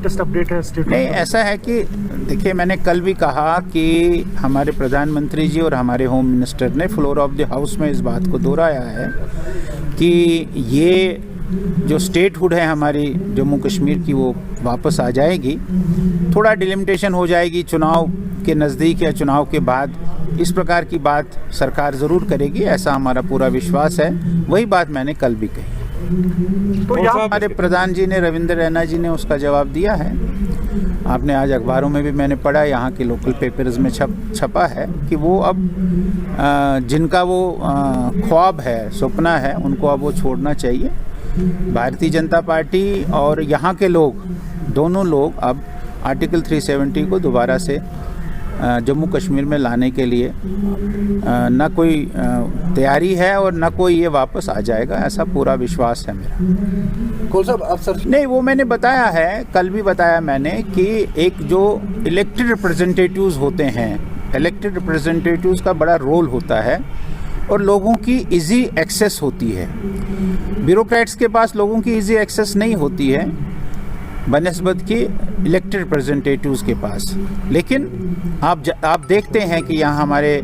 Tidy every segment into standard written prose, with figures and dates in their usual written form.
Latest update है state? नहीं, ऐसा है कि देखिए, मैंने कल भी कहा कि हमारे प्रधानमंत्री जी और हमारे होम मिनिस्टर ने फ्लोर ऑफ द हाउस में इस बात को दोहराया है कि ये जो स्टेटहुड है हमारी जम्मू कश्मीर की, वो वापस आ जाएगी। थोड़ा डिलिमिटेशन हो जाएगी चुनाव के नज़दीक या चुनाव के बाद, इस प्रकार की बात सरकार ज़रूर करेगी, ऐसा हमारा पूरा विश्वास है। वही बात मैंने कल भी कही। तो यहाँ हमारे प्रधान जी ने, रविंद्र रैना जी ने उसका जवाब दिया है। आपने आज अखबारों में भी मैंने पढ़ा, यहाँ के लोकल पेपर्स में छपा है कि वो अब जिनका वो ख्वाब है, सपना है, उनको अब वो छोड़ना चाहिए। भारतीय जनता पार्टी और यहाँ के लोग, दोनों लोग अब आर्टिकल 370 को दोबारा से जम्मू कश्मीर में लाने के लिए न कोई तैयारी है और न कोई ये वापस आ जाएगा, ऐसा पूरा विश्वास है मेरा। कौन सा अफसर? नहीं, वो मैंने बताया है, कल भी बताया मैंने कि एक जो इलेक्टेड रिप्रेजेंटेटिव्स होते हैं, इलेक्टेड रिप्रेजेंटेटिव्स का बड़ा रोल होता है और लोगों की इजी एक्सेस होती है। ब्यूरोक्रेट्स के पास लोगों की इजी एक्सेस नहीं होती है बनिस्बत की इलेक्टेड रिप्रेजेंटेटिव्स के पास। लेकिन आप देखते हैं कि यहाँ हमारे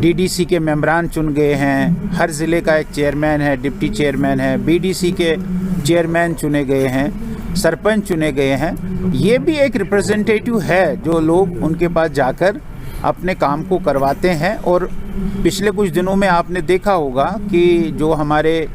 डीडीसी के मेंबरान चुन गए हैं, हर ज़िले का एक चेयरमैन है, डिप्टी चेयरमैन है, बीडीसी के चेयरमैन चुने गए हैं, सरपंच चुने गए हैं। ये भी एक रिप्रेजेंटेटिव है जो लोग उनके पास जाकर अपने काम को करवाते हैं। और पिछले कुछ दिनों में आपने देखा होगा कि जो हमारे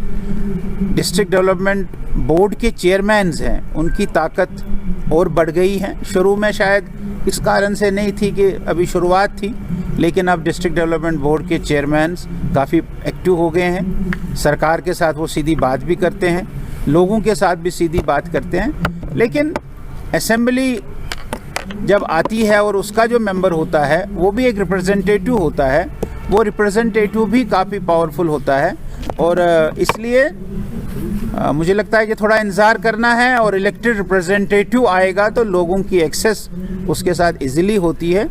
डिस्ट्रिक्ट डेवलपमेंट बोर्ड के चेयरमैन्स हैं, उनकी ताकत और बढ़ गई है। शुरू में शायद इस कारण से नहीं थी कि अभी शुरुआत थी, लेकिन अब डिस्ट्रिक्ट डेवलपमेंट बोर्ड के चेयरमैन्स काफ़ी एक्टिव हो गए हैं। सरकार के साथ वो सीधी बात भी करते हैं, लोगों के साथ भी सीधी बात करते हैं। लेकिन असेंबली जब आती है और उसका जो मेंबर होता है वो भी एक रिप्रेजेंटेटिव होता है, वो रिप्रेजेंटेटिव भी काफ़ी पावरफुल होता है। और इसलिए मुझे लगता है कि थोड़ा इंतज़ार करना है और इलेक्टेड रिप्रेजेंटेटिव आएगा तो लोगों की एक्सेस उसके साथ इजीली होती है।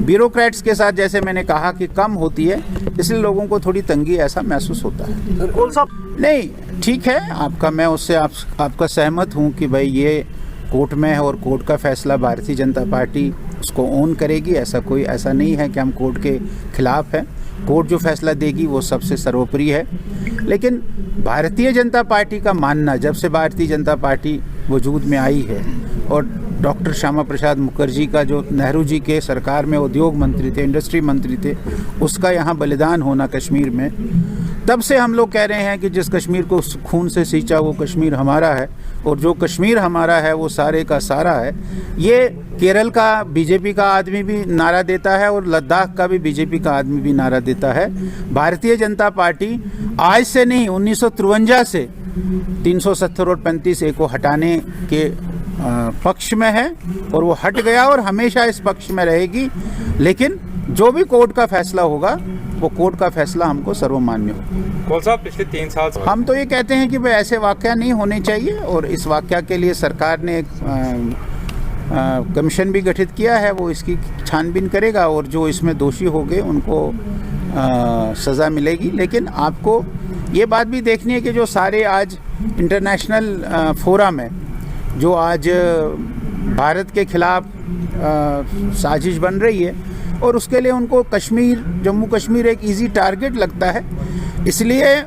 ब्यूरोक्रेट्स के साथ जैसे मैंने कहा कि कम होती है, इसलिए लोगों को थोड़ी तंगी ऐसा महसूस होता है। कौन सा? नहीं, ठीक है आपका, मैं उससे आपका सहमत हूँ कि भाई ये कोर्ट में है और कोर्ट का फैसला भारतीय जनता पार्टी उसको ओन करेगी। ऐसा नहीं है कि हम कोर्ट के खिलाफ हैं। कोर्ट जो फैसला देगी वो सबसे सर्वोपरि है। लेकिन भारतीय जनता पार्टी का मानना, जब से भारतीय जनता पार्टी वजूद में आई है और डॉक्टर श्यामा प्रसाद मुखर्जी का जो नेहरू जी के सरकार में उद्योग मंत्री थे, इंडस्ट्री मंत्री थे, उसका यहाँ बलिदान होना कश्मीर में, तब से हम लोग कह रहे हैं कि जिस कश्मीर को खून से सींचा वो कश्मीर हमारा है और जो कश्मीर हमारा है वो सारे का सारा है। ये केरल का बीजेपी का आदमी भी नारा देता है और लद्दाख का भी बीजेपी का आदमी भी नारा देता है। भारतीय जनता पार्टी आज से नहीं, 1953 से 370 और 35A को हटाने के पक्ष में है और वो हट गया और हमेशा इस पक्ष में रहेगी। लेकिन जो भी कोर्ट का फैसला होगा वो कोर्ट का फैसला हमको सर्वमान्य होगा। कौन साहब, पिछले 3 साल से हम तो ये कहते हैं कि भाई ऐसे वाकया नहीं होने चाहिए और इस वाकया के लिए सरकार ने एक कमीशन भी गठित किया है, वो इसकी छानबीन करेगा और जो इसमें दोषी हो गए उनको सज़ा मिलेगी। लेकिन आपको ये बात भी देखनी है कि जो सारे आज इंटरनेशनल फोरम है, जो आज भारत के खिलाफ साजिश बन रही है और उसके लिए उनको जम्मू कश्मीर एक इजी टारगेट लगता है, इसलिए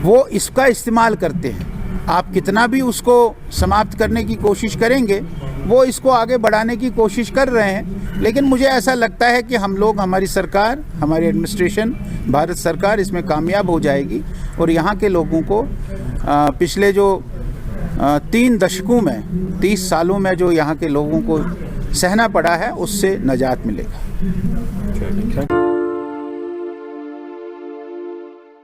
वो इसका इस्तेमाल करते हैं। आप कितना भी उसको समाप्त करने की कोशिश करेंगे, वो इसको आगे बढ़ाने की कोशिश कर रहे हैं। लेकिन मुझे ऐसा लगता है कि हम लोग, हमारी सरकार, हमारी एडमिनिस्ट्रेशन, भारत सरकार इसमें कामयाब हो जाएगी और यहाँ के लोगों को पिछले जो 3 दशकों में, 30 सालों में जो यहाँ के लोगों को सहना पड़ा है, उससे निजात मिलेगा।